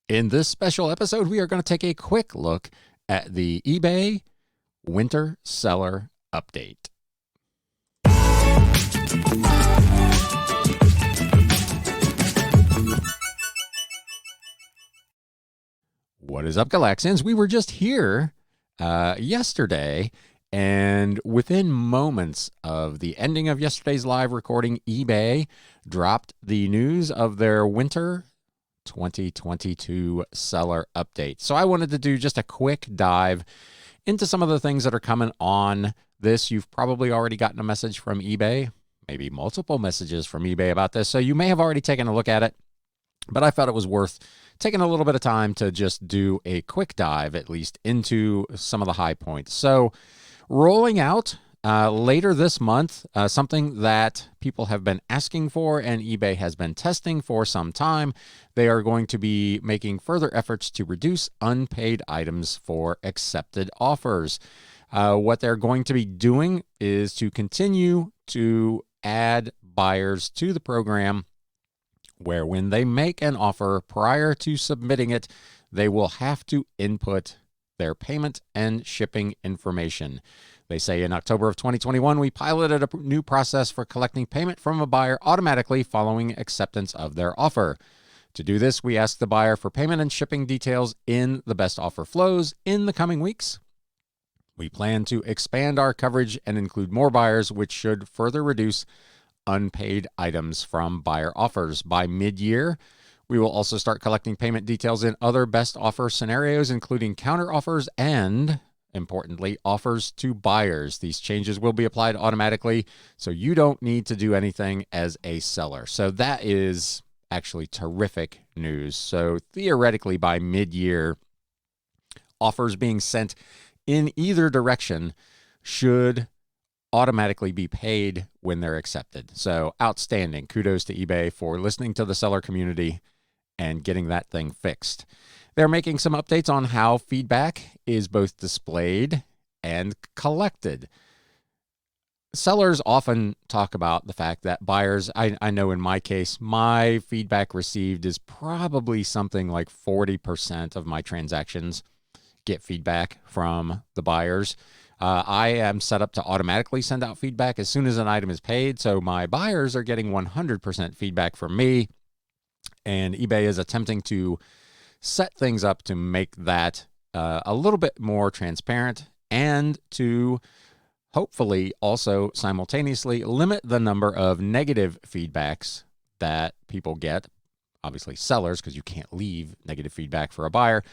In this special episode, we are going to take a quick look at the eBay Winter Seller Update. What is up, Galaxians? We were just here yesterday, and within moments of the ending of yesterday's live recording, eBay dropped the news of their winter 2022 seller update. So I wanted to do just a quick dive into some of the things that are coming on this. You've probably already gotten a message from eBay, maybe multiple messages from eBay about this, so you may have already taken a look at it, but I felt it was worth taking a little bit of time to just do a quick dive, at least, into some of the high points. So rolling out later this month, something that people have been asking for and eBay has been testing for some time. They are going to be making further efforts to reduce unpaid items for accepted offers. What they're going to be doing is to continue to add buyers to the program where when they make an offer prior to submitting it, they will have to input their payment and shipping information. They say in October of 2021, we piloted a new process for collecting payment from a buyer automatically following acceptance of their offer. To do this, we ask the buyer for payment and shipping details in the best offer flows in the coming weeks. We plan to expand our coverage and include more buyers, which should further reduce unpaid items from buyer offers. By mid-year, we will also start collecting payment details in other best offer scenarios, including counter offers and, importantly, offers to buyers. These changes will be applied automatically, so you don't need to do anything as a seller. So that is actually terrific news. So theoretically, by mid-year, offers being sent in either direction should automatically be paid when they're accepted. So outstanding. Kudos to eBay for listening to the seller community and getting that thing fixed. They're making some updates on how feedback is both displayed and collected. Sellers often talk about the fact that buyers, I know in my case, my feedback received is probably something like 40% of my transactions get feedback from the buyers. I am set up to automatically send out feedback as soon as an item is paid, so my buyers are getting 100% feedback from me, and eBay is attempting to set things up to make that a little bit more transparent and to hopefully also simultaneously limit the number of negative feedbacks that people get, obviously sellers, because you can't leave negative feedback for a buyer,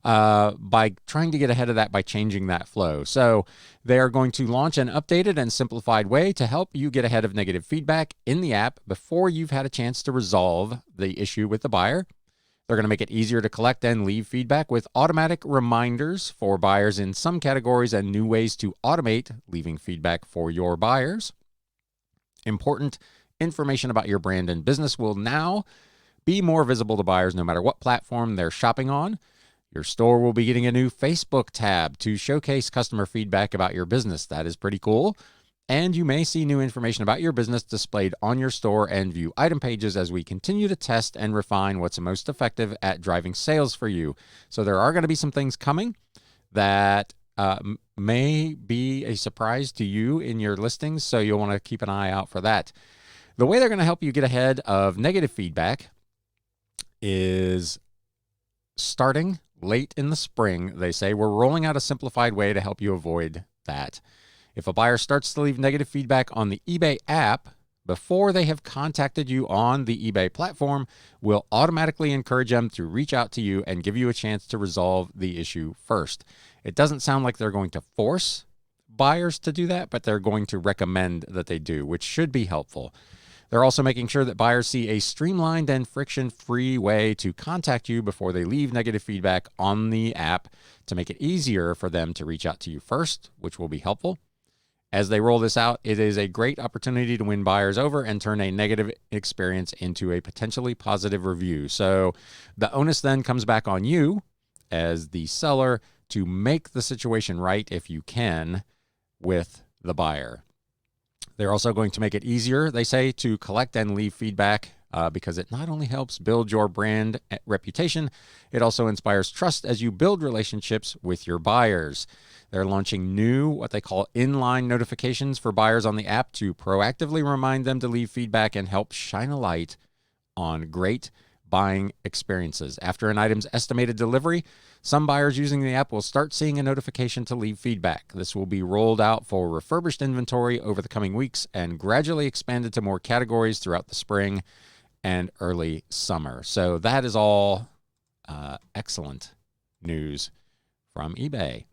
by trying to get ahead of that by changing that flow. So they're going to launch an updated and simplified way to help you get ahead of negative feedback in the app before you've had a chance to resolve the issue with the buyer. They're going to make it easier to collect and leave feedback with automatic reminders for buyers in some categories and new ways to automate leaving feedback for your buyers. Important information about your brand and business will now be more visible to buyers no matter what platform they're shopping on. Your store will be getting a new Facebook tab to showcase customer feedback about your business. That is pretty cool. And you may see new information about your business displayed on your store and view item pages as we continue to test and refine what's most effective at driving sales for you. So there are going to be some things coming that may be a surprise to you in your listings, so you'll want to keep an eye out for that. The way they're going to help you get ahead of negative feedback is starting late in the spring. They say we're rolling out a simplified way to help you avoid that. If a buyer starts to leave negative feedback on the eBay app before they have contacted you on the eBay platform, we'll automatically encourage them to reach out to you and give you a chance to resolve the issue first. It doesn't sound like they're going to force buyers to do that, but they're going to recommend that they do, which should be helpful. They're also making sure that buyers see a streamlined and friction-free way to contact you before they leave negative feedback on the app to make it easier for them to reach out to you first, which will be helpful. As they roll this out, it is a great opportunity to win buyers over and turn a negative experience into a potentially positive review. So the onus then comes back on you as the seller to make the situation right if you can with the buyer. They're also going to make it easier, they say, to collect and leave feedback because it not only helps build your brand reputation, it also inspires trust as you build relationships with your buyers. They're launching new, what they call inline notifications for buyers on the app to proactively remind them to leave feedback and help shine a light on great buying experiences. After an item's estimated delivery, some buyers using the app will start seeing a notification to leave feedback. This will be rolled out for refurbished inventory over the coming weeks and gradually expanded to more categories throughout the spring and early summer. So that is all excellent news from eBay.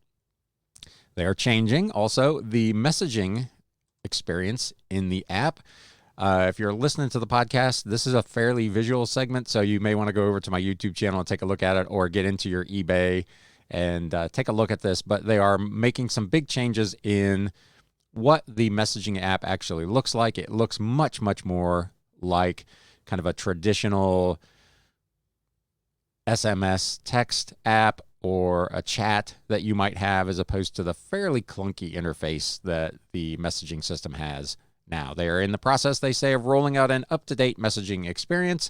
They are changing also the messaging experience in the app. If you're listening to the podcast, this is a fairly visual segment, so you may want to go over to my YouTube channel and take a look at it, or get into your eBay and take a look at this. But they are making some big changes in what the messaging app actually looks like. It looks much, much more like kind of a traditional SMS text app or a chat that you might have, as opposed to the fairly clunky interface that the messaging system has now. They are in the process, they say, of rolling out an up-to-date messaging experience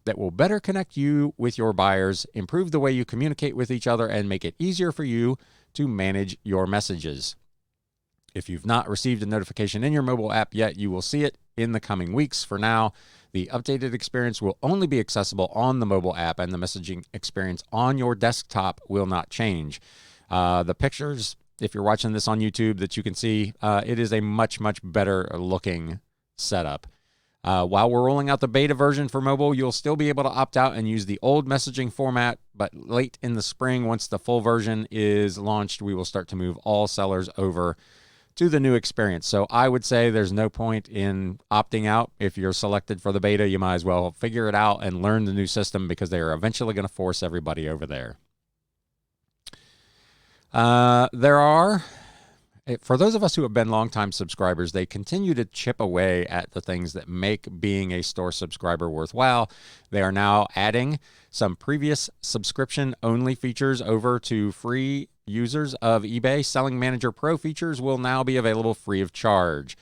that will better connect you with your buyers, improve the way you communicate with each other, and make it easier for you to manage your messages. If you've not received a notification in your mobile app yet, you will see it in the coming weeks. For now, the updated experience will only be accessible on the mobile app, and the messaging experience on your desktop will not change. The pictures, if you're watching this on YouTube, that you can see, it is a much, much better looking setup. While we're rolling out the beta version for mobile, you'll still be able to opt out and use the old messaging format, but late in the spring, once the full version is launched, we will start to move all sellers over to the new experience. So I would say there's no point in opting out. If you're selected for the beta, you might as well figure it out and learn the new system, because they are eventually going to force everybody over there. There are, for those of us who have been longtime subscribers, they continue to chip away at the things that make being a store subscriber worthwhile. They are now adding some previous subscription-only features over to free users of eBay. Selling Manager Pro features will now be available free of charge.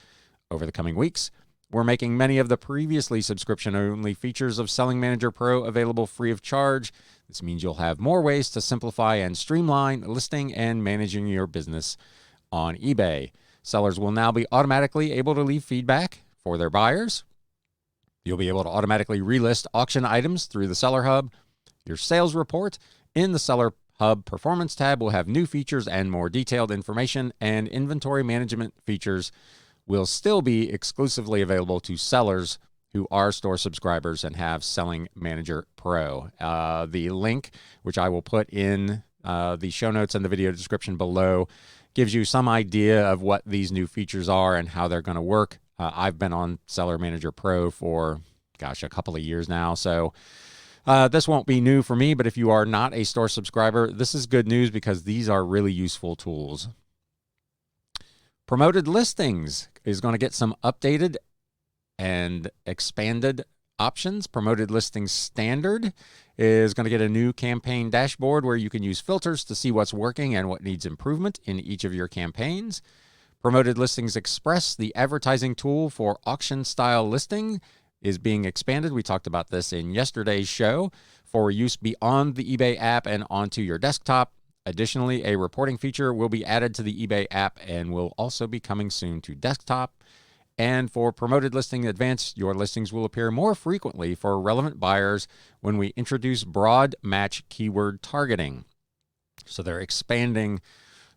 Over the coming weeks, we're making many of the previously subscription-only features of Selling Manager Pro available free of charge. This means you'll have more ways to simplify and streamline listing and managing your business on eBay. Sellers will now be automatically able to leave feedback for their buyers. You'll be able to automatically relist auction items through the Seller Hub. Your sales report in the Seller Hub Performance tab will have new features and more detailed information, and inventory management features will still be exclusively available to sellers who are store subscribers and have Selling Manager Pro. The link, which I will put in the show notes and the video description below, gives you some idea of what these new features are and how they're going to work. I've been on Seller Manager Pro for, a couple of years now, so this won't be new for me, but if you are not a store subscriber, this is good news, because these are really useful tools. Promoted Listings is going to get some updated and expanded options. Promoted Listings Standard is going to get a new campaign dashboard where you can use filters to see what's working and what needs improvement in each of your campaigns. Promoted Listings Express, the advertising tool for auction-style listing, is being expanded. We talked about this in yesterday's show, for use beyond the eBay app and onto your desktop. Additionally, a reporting feature will be added to the eBay app and will also be coming soon to desktop. And for Promoted Listing Advanced, your listings will appear more frequently for relevant buyers when we introduce broad match keyword targeting. So they're expanding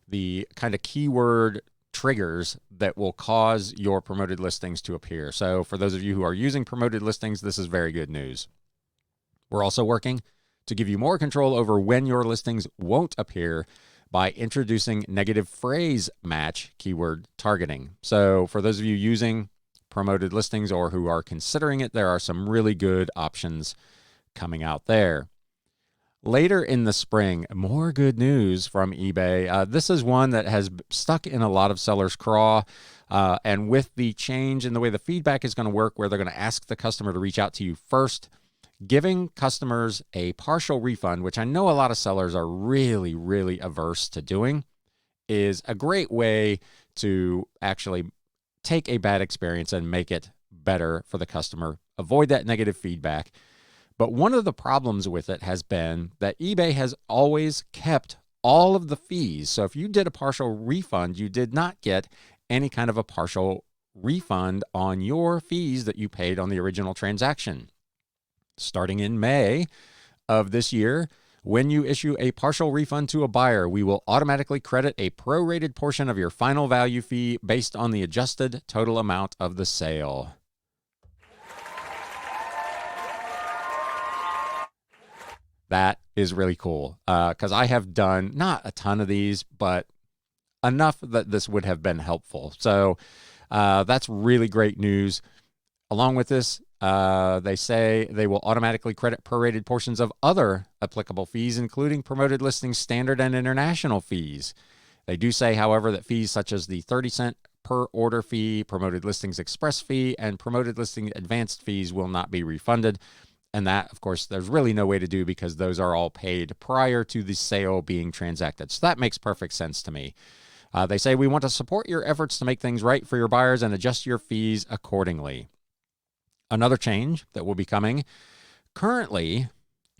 the kind of keyword triggers that will cause your promoted listings to appear. So for those of you who are using promoted listings, this is very good news. We're also working to give you more control over when your listings won't appear by introducing negative phrase match keyword targeting. So for those of you using promoted listings or who are considering it, there are some really good options coming out there. Later in the spring, more good news from eBay. This is one that has stuck in a lot of sellers' craw. And with the change in the way the feedback is going to work, where they're going to ask the customer to reach out to you first, giving customers a partial refund, which I know a lot of sellers are really, really averse to doing, is a great way to actually take a bad experience and make it better for the customer avoid that negative feedback. But one of the problems with it has been that eBay has always kept all of the fees. So if you did a partial refund, you did not get any kind of a partial refund on your fees that you paid on the original transaction. Starting in May of this year, when you issue a partial refund to a buyer, we will automatically credit a prorated portion of your final value fee based on the adjusted total amount of the sale. That is really cool because I have done not a ton of these, but enough that this would have been helpful. So that's really great news. Along with this, they say they will automatically credit prorated portions of other applicable fees, including promoted listings standard and international fees. They do say, however, that fees such as the 30-cent per order fee, promoted listings express fee, and promoted listing advanced fees will not be refunded. And that, of course, there's really no way to do because those are all paid prior to the sale being transacted. So that makes perfect sense to me. They say, we want to support your efforts to make things right for your buyers and adjust your fees accordingly. Another change that will be coming. Currently,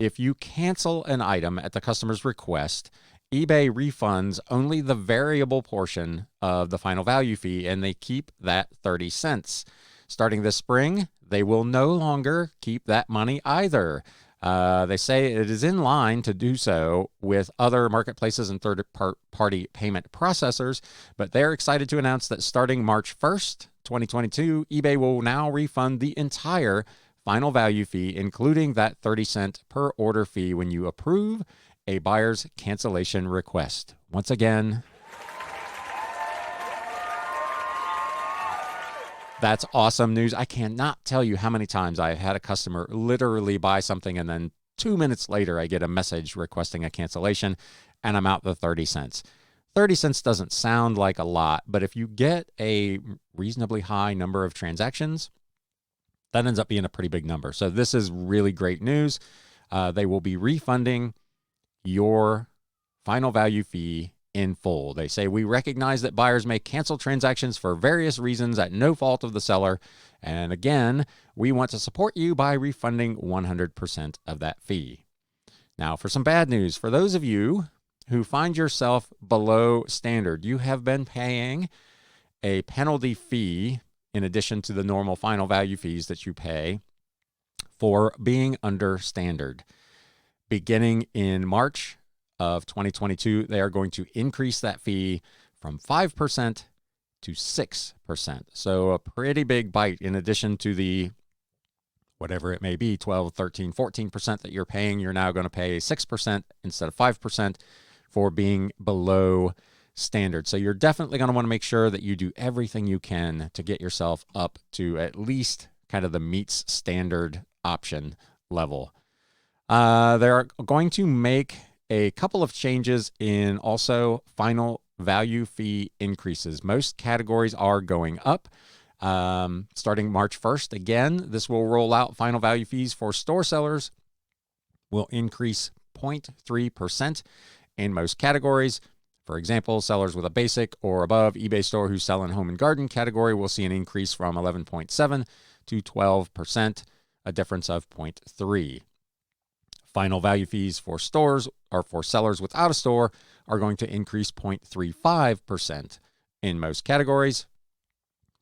if you cancel an item at the customer's request, eBay refunds only the variable portion of the final value fee, and they keep that 30 cents. Starting this spring, they will no longer keep that money either. They say it is in line to do so with other marketplaces and third-party payment processors, but they're excited to announce that starting March 1st, 2022, eBay will now refund the entire final value fee, including that 30-cent per order fee when you approve a buyer's cancellation request. Once again, that's awesome news. I cannot tell you how many times I've had a customer literally buy something and then 2 minutes later I get a message requesting a cancellation and I'm out the 30 cents. 30 cents doesn't sound like a lot, but if you get a reasonably high number of transactions, that ends up being a pretty big number. So this is really great news. They will be refunding your final value fee in full. They say, we recognize that buyers may cancel transactions for various reasons at no fault of the seller. And again, we want to support you by refunding 100% of that fee. Now, for some bad news, for those of you who find yourself below standard, you have been paying a penalty fee in addition to the normal final value fees that you pay for being under standard. Beginning in March of 2022, they are going to increase that fee from 5% to 6%. So a pretty big bite in addition to the whatever it may be, 12, 13, 14% that you're paying. You're now going to pay 6% instead of 5% for being below standard. So you're definitely going to want to make sure that you do everything you can to get yourself up to at least kind of the meets standard option level. They're going to make a couple of changes in also final value fee increases. Most categories are going up. Starting March 1st, again, this will roll out. Final value fees for store sellers will increase 0.3% in most categories. For example, sellers with a basic or above eBay store who sell in home and garden category will see an increase from 11.7 to 12%, a difference of 0.3. Final value fees for stores or for sellers without a store are going to increase 0.35% in most categories.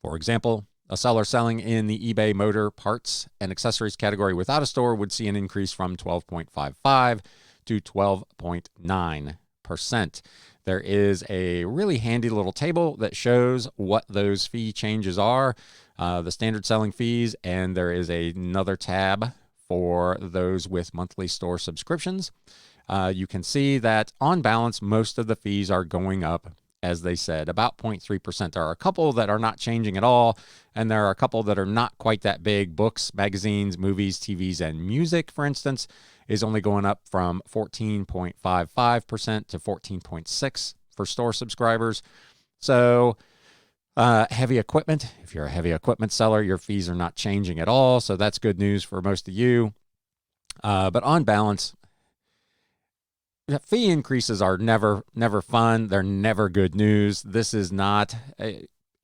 For example, a seller selling in the eBay motor parts and accessories category without a store would see an increase from 12.55 to 12.9%. There is a really handy little table that shows what those fee changes are, the standard selling fees, and there is another tab for those with monthly store subscriptions. You can see that on balance, most of the fees are going up, as they said, about 0.3%. There are a couple that are not changing at all, and there are a couple that are not quite that big. Books, magazines, movies, TVs, and music, for instance, is only going up from 14.55% to 14.6% for store subscribers. So heavy equipment, if you're a heavy equipment seller, your fees are not changing at all. So that's good news for most of you. But on balance, fee increases are never fun. They're never good news. This is not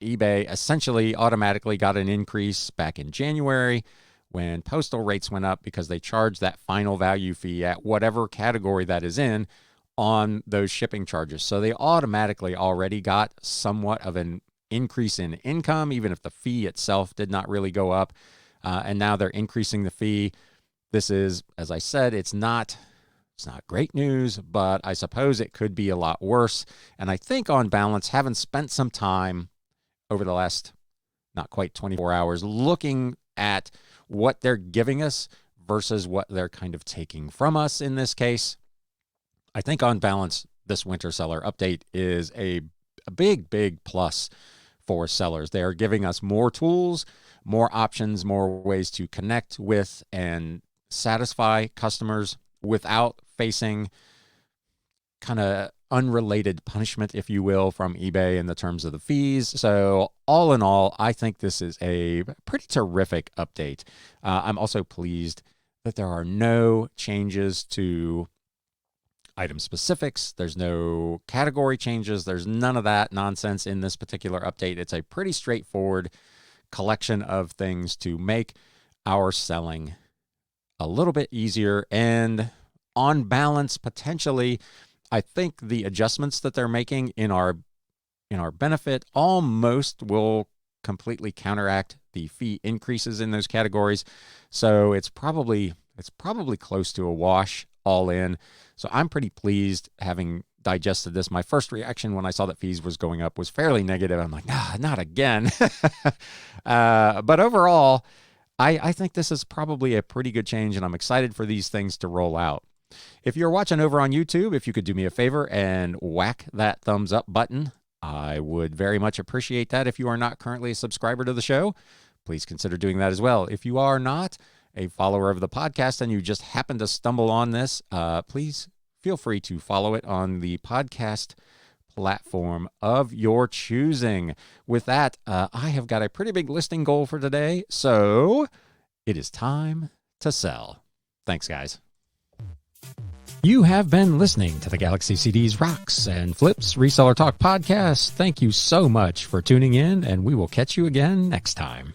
eBay essentially automatically got an increase back in January when postal rates went up because they charged that final value fee at whatever category that is in on those shipping charges. So they automatically already got somewhat of an increase in income, even if the fee itself did not really go up. And now they're increasing the fee. This is, as I said, it's not great news, but I suppose it could be a lot worse. And I think on balance, having spent some time over the last not quite 24 hours looking at what they're giving us versus what they're kind of taking from us in this case, I think on balance, this winter seller update is a big, big plus for sellers. They are giving us more tools, more options, more ways to connect with and satisfy customers without facing kind of unrelated punishment, if you will, from eBay in the terms of the fees. So all in all, I think this is a pretty terrific update. I'm also pleased that there are no changes to item specifics. There's no category changes. There's none of that nonsense in this particular update. It's a pretty straightforward collection of things to make our selling a little bit easier, and on balance, potentially, I think the adjustments that they're making in our benefit almost will completely counteract the fee increases in those categories. So it's probably close to a wash all in. So I'm pretty pleased having digested this. My first reaction when I saw that fees was going up was fairly negative. I'm like, nah, not again. But overall, I think this is probably a pretty good change, and I'm excited for these things to roll out. If you're watching over on YouTube, if you could do me a favor and whack that thumbs up button, I would very much appreciate that. If you are not currently a subscriber to the show, please consider doing that as well. If you are not a follower of the podcast and you just happen to stumble on this, please feel free to follow it on the podcast platform of your choosing. With that, I have got a pretty big listing goal for today, so it is time to sell. Thanks, guys. You have been listening to the Galaxy CDs Rocks and Flips Reseller Talk podcast. Thank you so much for tuning in, and we will catch you again next time.